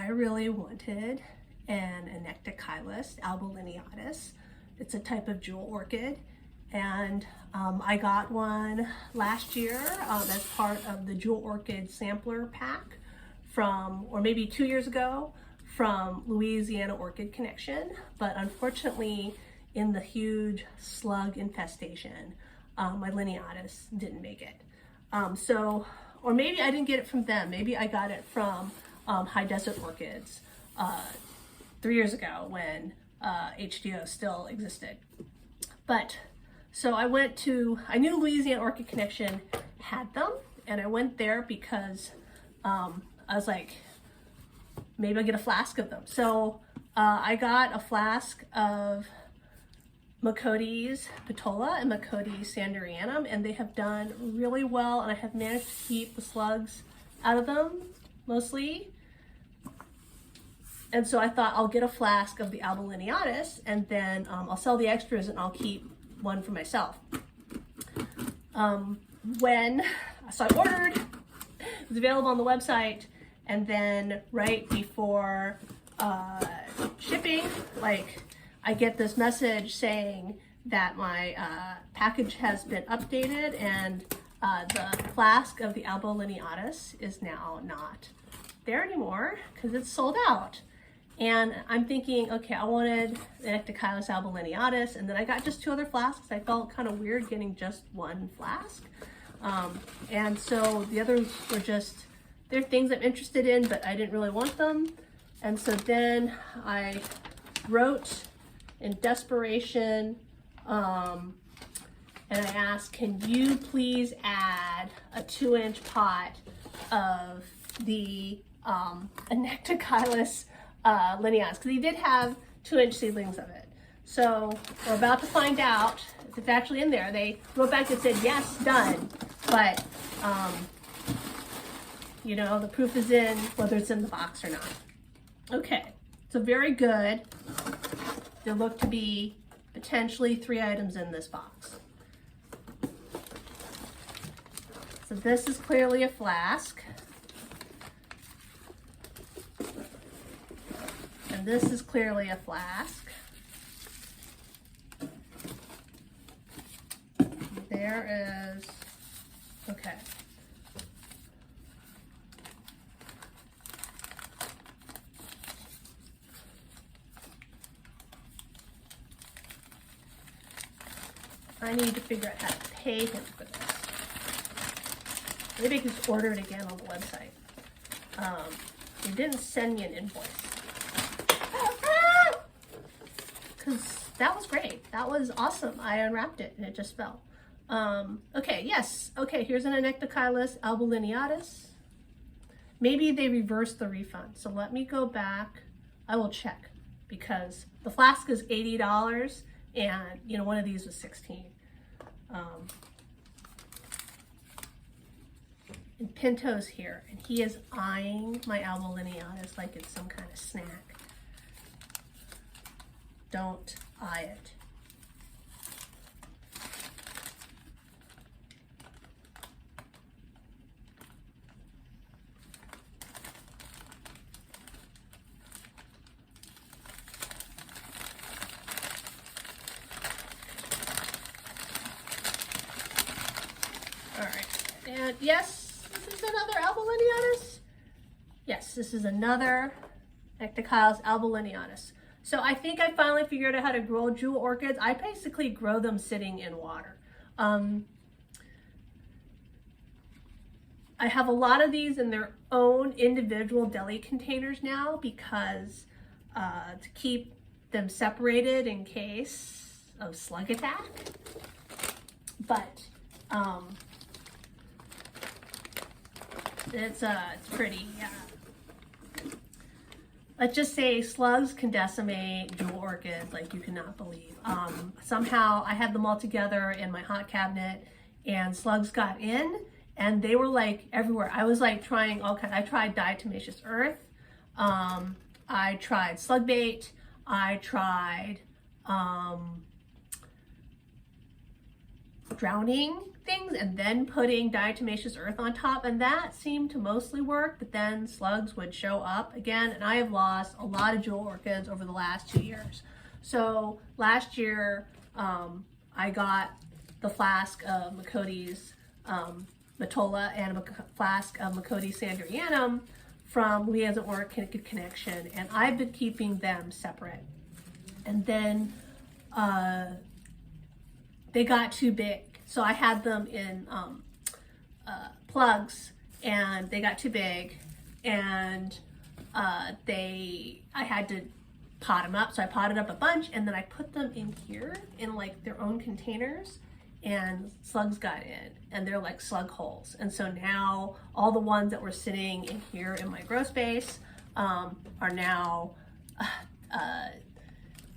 I really wanted an Anoectochilus albolineatus. It's a type of jewel orchid, and I got one last year as part of the jewel orchid sampler pack from, or maybe 2 years ago, from Louisiana Orchid Connection. But unfortunately, in the huge slug infestation, my lineatus didn't make it. Or maybe I didn't get it from them. Maybe I got it from High Desert Orchids 3 years ago when HDO still existed. But so I knew Louisiana Orchid Connection had them, and I went there because I was like, maybe I'll get a flask of them. So I got a flask of Macotes petola and Macotes sanderianum, and they have done really well, and I have managed to keep the slugs out of them mostly. And so I thought I'll get a flask of the albolineatus, and then I'll sell the extras and I'll keep one for myself. So I ordered, it was available on the website, and then right before shipping, like, I get this message saying that my package has been updated, and the flask of the albolineatus is now not there anymore because it's sold out. And I'm thinking, okay, I wanted the Anoectochilus albolineatus, and then I got just 2 other flasks. I felt kind of weird getting just 1 flask. And so the others were just, they're things I'm interested in, but I didn't really want them. And so then I wrote in desperation, and I asked, can you please add a 2-inch pot of the Anoectochilus lineatus, because he did have 2-inch seedlings of it. So we're about to find out if it's actually in there. They wrote back and said, yes, done. But, you know, the proof is in whether it's in the box or not. Okay, so very good. There look to be potentially 3 items in this box. So this is clearly a flask. And this is clearly a flask. There is, okay. I need to figure out how to pay him for this. Maybe I can just order it again on the website. He didn't send me an invoice. Because that was great. That was awesome. I unwrapped it and it just fell. Okay, yes. Okay, here's an Anoectochilus albolineatus. Maybe they reversed the refund. So let me go back. I will check, because the flask is $80 and, you know, one of these was $16. And Pinto's here, and he is eyeing my albolineatus like it's some kind of snack. Don't eye it. All right, and yes, this is another albolineatus. Yes, this is another Anoectochilus albolineatus. So I think I finally figured out how to grow jewel orchids. I basically grow them sitting in water. I have a lot of these in their own individual deli containers now, because to keep them separated in case of slug attack. But it's pretty, let's just say slugs can decimate jewel orchids like you cannot believe. Somehow I had them all together in my hot cabinet, and slugs got in, and they were like everywhere. I was like trying all kinds. I tried diatomaceous earth. I tried slug bait. I tried drowning things and then putting diatomaceous earth on top, and that seemed to mostly work, but then slugs would show up again, and I have lost a lot of jewel orchids over the last 2 years. So last year I got the flask of Macotes Matola and a flask of Macotes sanderianum from Louisiana Orchid Connection, and I've been keeping them separate. And then they got too big. So I had them in plugs, and they got too big, and I had to pot them up. So I potted up a bunch, and then I put them in here in like their own containers, and slugs got in, and they're like slug holes. And so now all the ones that were sitting in here in my grow space are now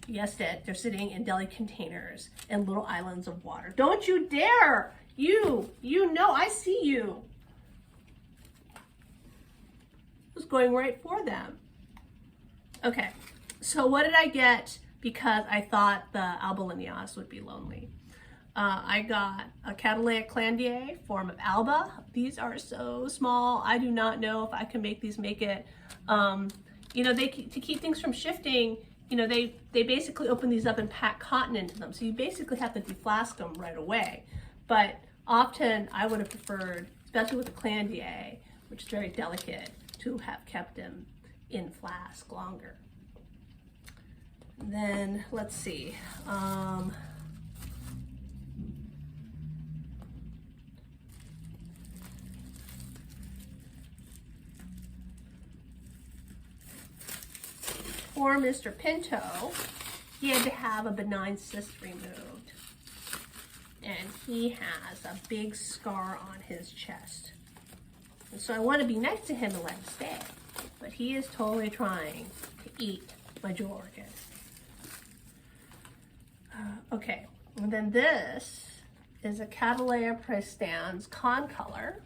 they're sitting in deli containers and little islands of water. Don't you dare! You know, I see you. I was going right for them. Okay, so what did I get because I thought the albolineatus would be lonely? I got a Cattleya clandier, form of alba. These are so small. I do not know if I can make it. You know, to keep things from shifting, you know, they basically open these up and pack cotton into them. So you basically have to deflask them right away. But often I would have preferred, especially with the clandier, which is very delicate, to have kept them in flask longer. And then let's see. For Mr. Pinto, he had to have a benign cyst removed, and he has a big scar on his chest. And so I want to be nice to him and let him stay, but he is totally trying to eat my jewel orchid. Okay, and then this is a Cattleya prestans concolor.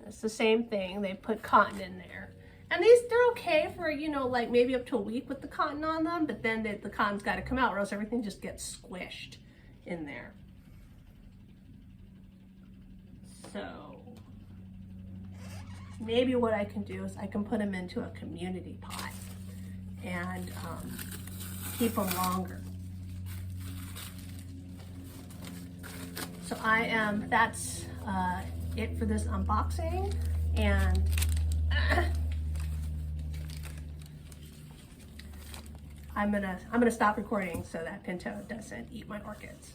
It's the same thing. They put cotton in there. And they're okay for, you know, like maybe up to a week with the cotton on them, but then the cotton's got to come out or else everything just gets squished in there. So maybe what I can do is I can put them into a community pot and keep them longer. So that's it for this unboxing, and I'm gonna stop recording so that Pinto doesn't eat my orchids.